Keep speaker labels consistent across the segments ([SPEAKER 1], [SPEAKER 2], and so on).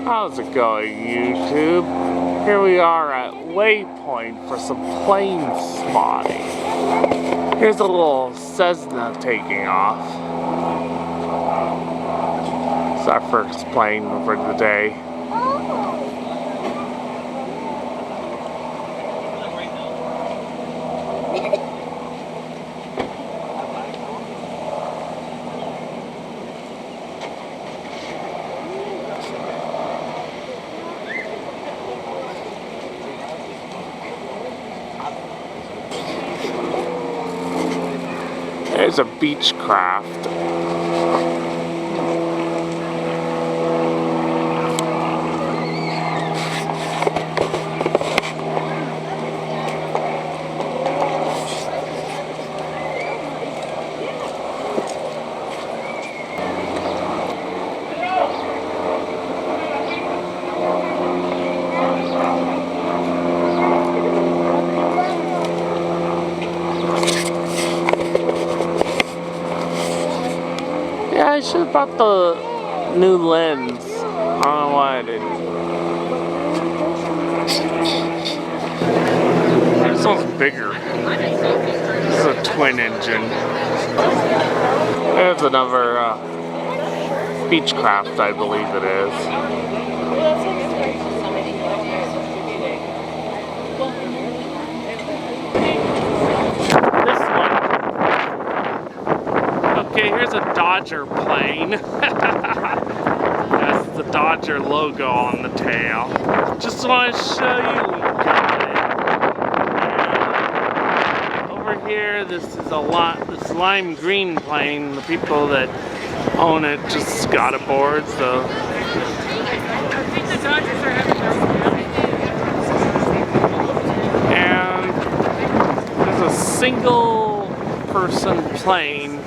[SPEAKER 1] How's it going, YouTube? Here we are at Waypoint for some plane spotting. Here's a little Cessna taking off. It's our first plane for the day. There's a Beechcraft. Yeah, I should have bought the new lens. I don't know why I didn't. This one's bigger. This is a twin engine. There's another Beechcraft, I believe it is. Okay, here's a Dodger plane. That's the Dodger logo on the tail. Just want to show you we got it. Over here, this is this lime green plane. The people that own it just got aboard, so. And there's a single person plane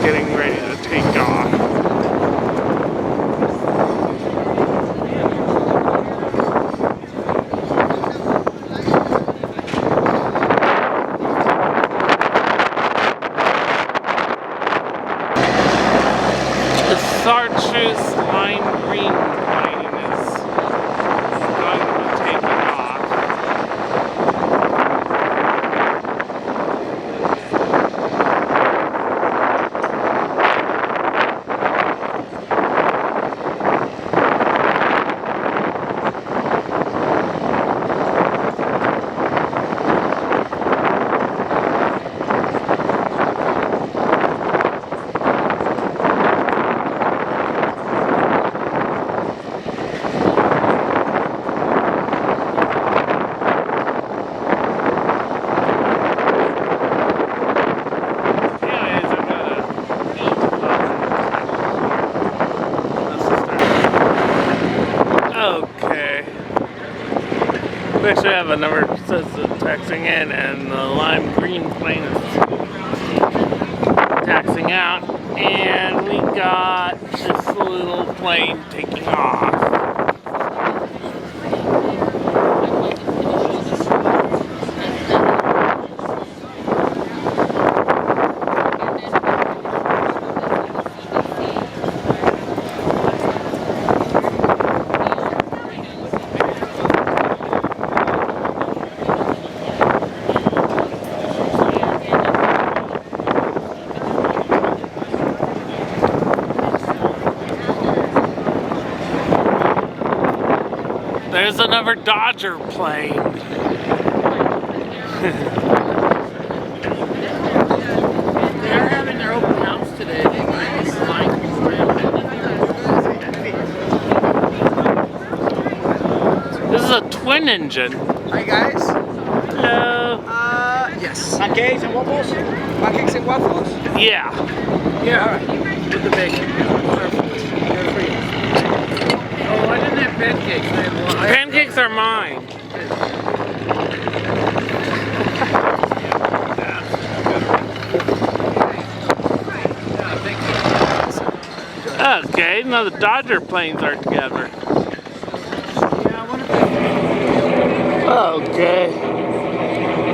[SPEAKER 1] getting ready to take off. The Chartreuse lime green plane is going to be taking off. Okay. We actually have a number that says taxing in, and the lime green plane is taxing out, and we got this little plane taking off. There's another Dodger plane.
[SPEAKER 2] They're having their open house today.
[SPEAKER 1] This is a twin engine.
[SPEAKER 2] Hi guys.
[SPEAKER 1] Hello.
[SPEAKER 2] Yes. Pancakes and waffles? Pancakes and waffles?
[SPEAKER 1] Yeah.
[SPEAKER 2] Yeah, alright. With the bacon. Perfect. Good for you. Oh, I didn't have pancakes. I had one.
[SPEAKER 1] Pancakes are mine. Okay, now the Dodger planes are together. Okay.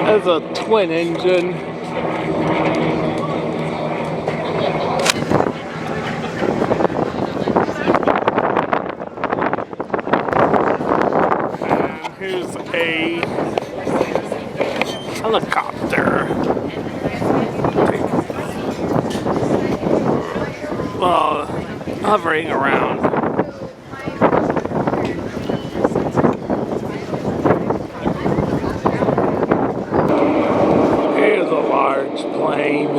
[SPEAKER 1] That's a twin engine. hovering around. Here's a large plane.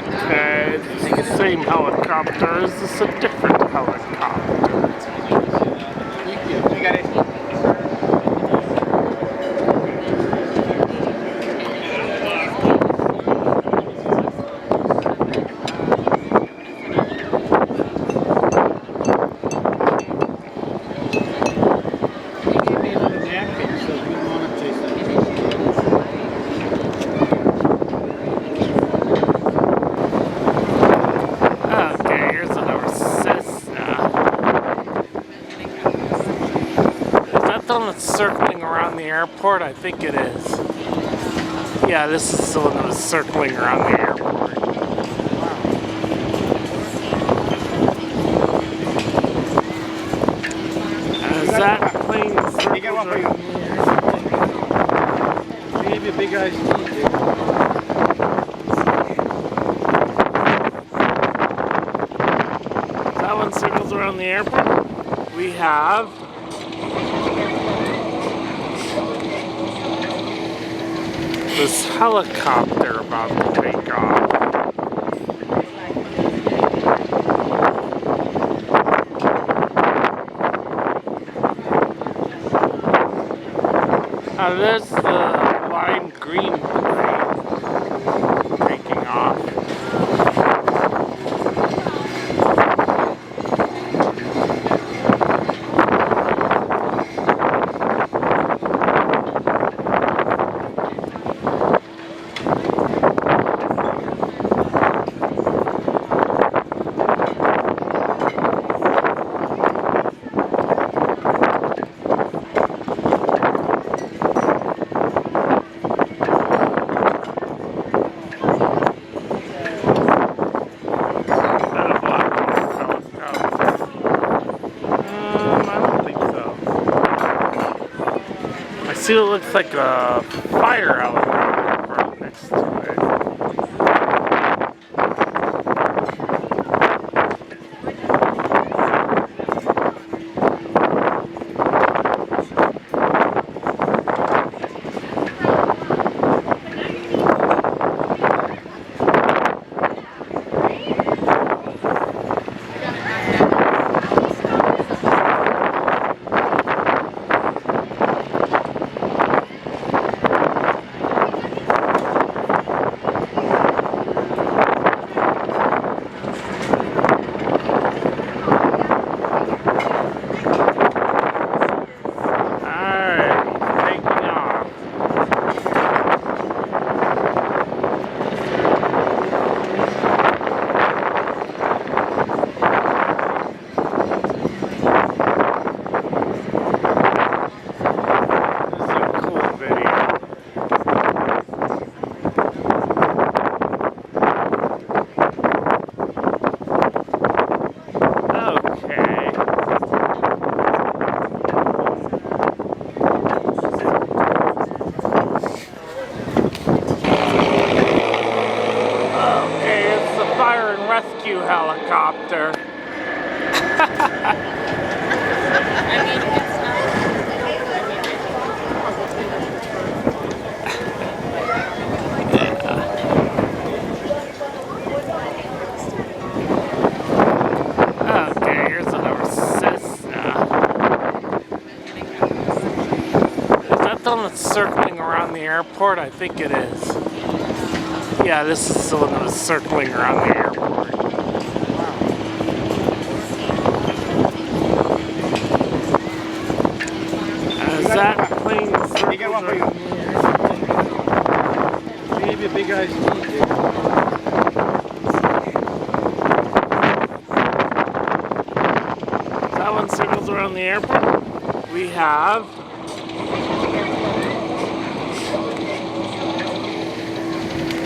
[SPEAKER 1] Okay, it's the same helicopter. Is this a different helicopter?
[SPEAKER 2] You got it.
[SPEAKER 1] Okay, here's another Cessna. Is that the one that's circling around the airport? I think it is. Yeah, this is the one that was circling around the airport. Is that plane
[SPEAKER 2] You got one for you. They gave you a big ice tea, dude.
[SPEAKER 1] That one circles around the airport. We have this helicopter about to take off. There's the lime green plane taking off. See, it looks like a fire helicopter right next to it. Rescue helicopter. Okay, here's another Cessna. Is that the one that's circling around the airport? I think it is. Yeah, this is the one that was circling around the airport. Is that plane circles?
[SPEAKER 2] You got one for you. They gave you a big ice tea, dude.
[SPEAKER 1] That one circles around the airport. We have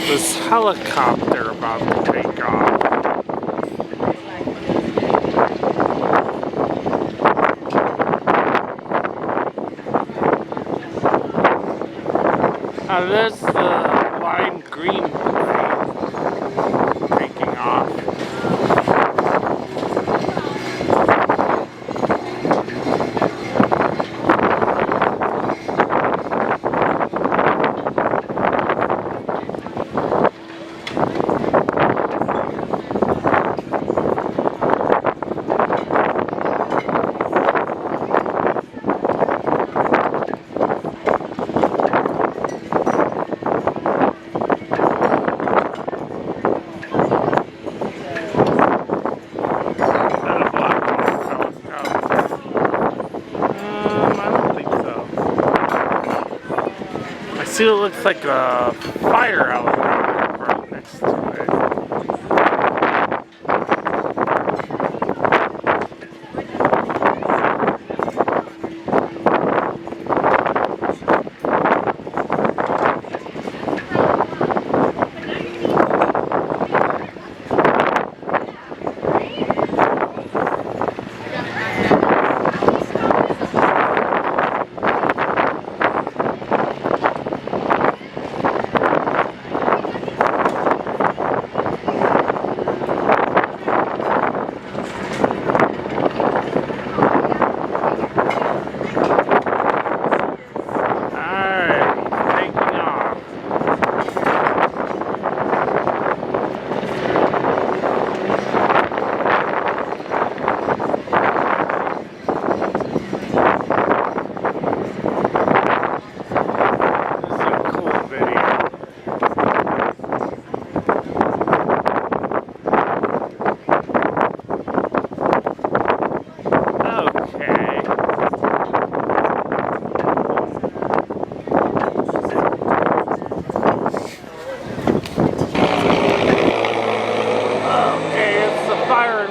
[SPEAKER 1] this helicopter about to take off. This is the lime green plane taking off. See, it looks like a fire helicopter right next to it.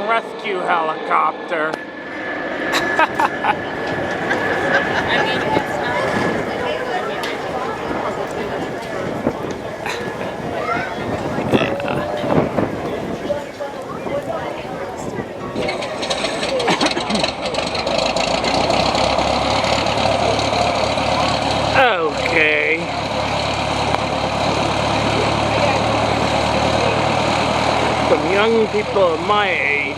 [SPEAKER 1] Rescue helicopter. Okay. Some young people of my age,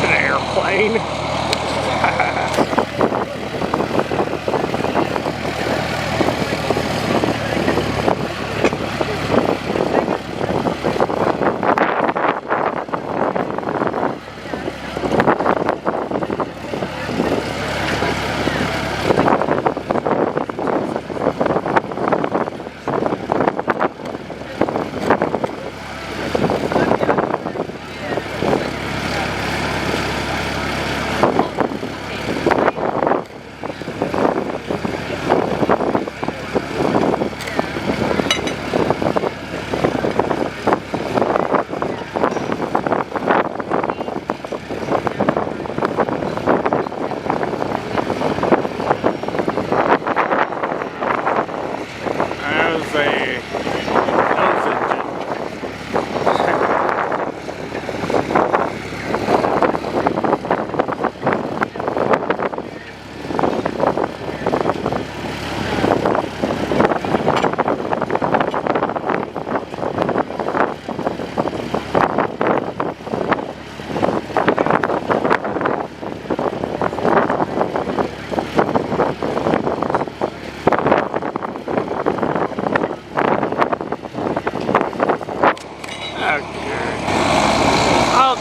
[SPEAKER 1] an airplane.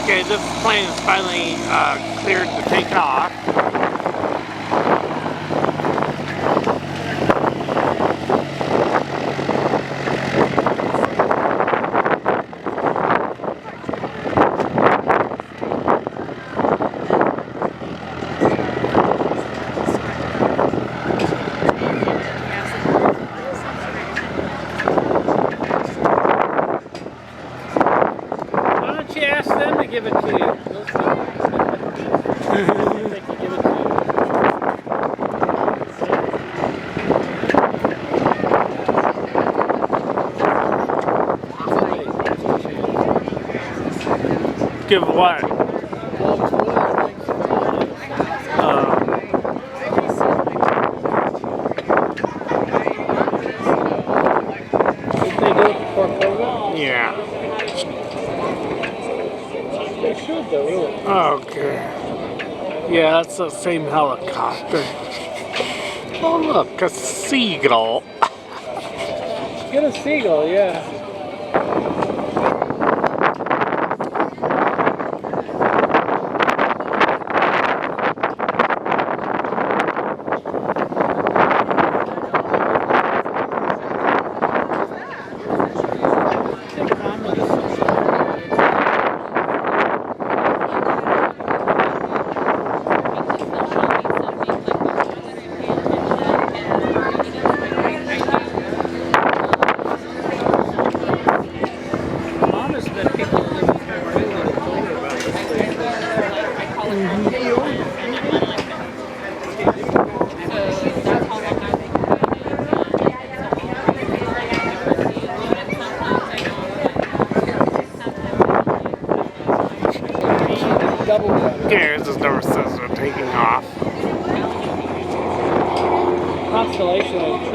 [SPEAKER 1] Okay, this plane is finally cleared to take off.
[SPEAKER 2] Give it to you. They can give it to you.
[SPEAKER 1] Give what? Okay. Yeah, that's the same helicopter. Oh look, a seagull.
[SPEAKER 2] Get a seagull, yeah.
[SPEAKER 1] Here's his number says we're taking off.
[SPEAKER 2] Constellation of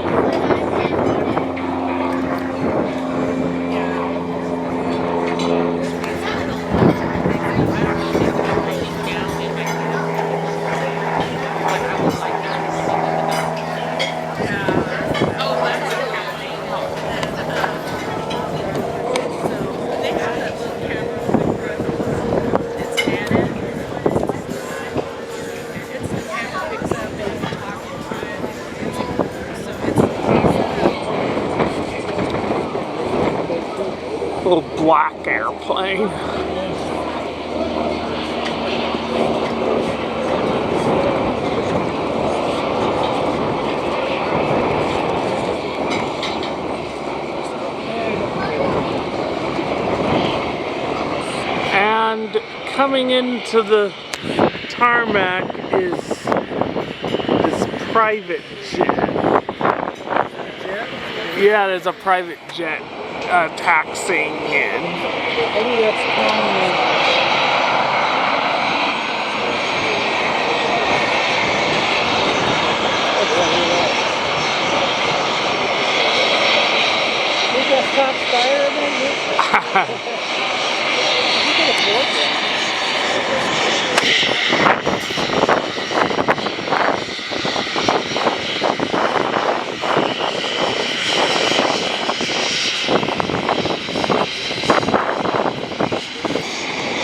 [SPEAKER 1] Little black airplane. And coming into the tarmac is this private jet. Yeah, there's a private jet taxiing in.
[SPEAKER 2] maybe that's common. You got top fire in there? You can afford that.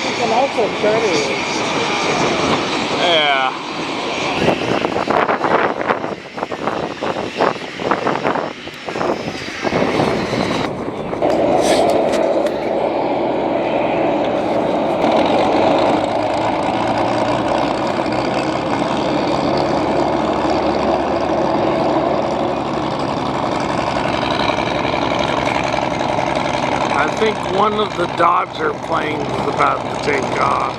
[SPEAKER 2] You can also charter it.
[SPEAKER 1] Yeah. I think one of the Dodger planes is about to take off.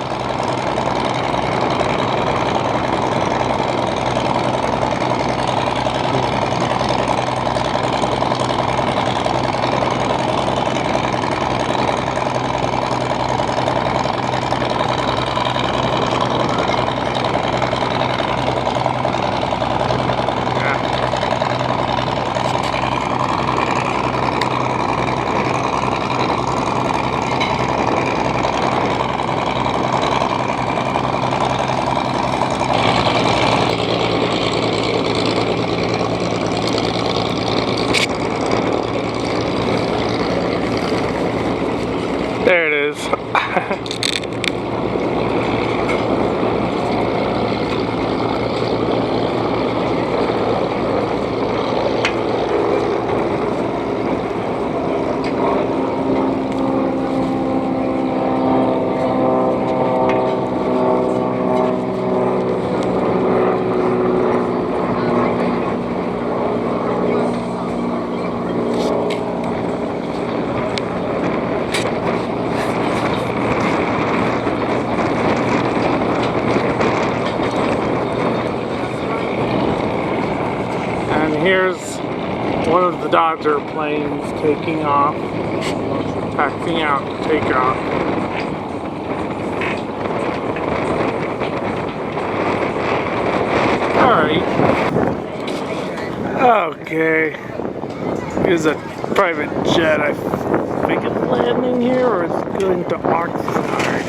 [SPEAKER 1] There it is. Here's one of the Dodger planes taking off, taxiing out to take off. Alright. Okay. Here's a private jet. I think it's landing here or it's going to Oxnard.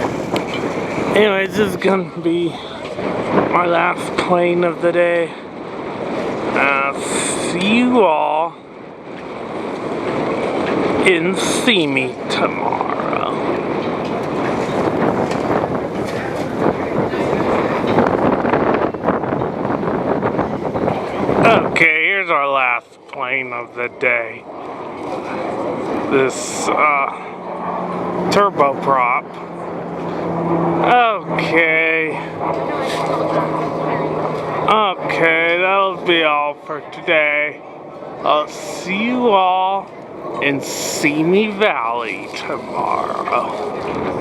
[SPEAKER 1] Anyways, this is gonna be my last plane of the day. See you all and see me tomorrow. Okay, here's our last plane of the day. This turboprop. Okay, that'll be all for today. I'll see you all in Simi Valley tomorrow.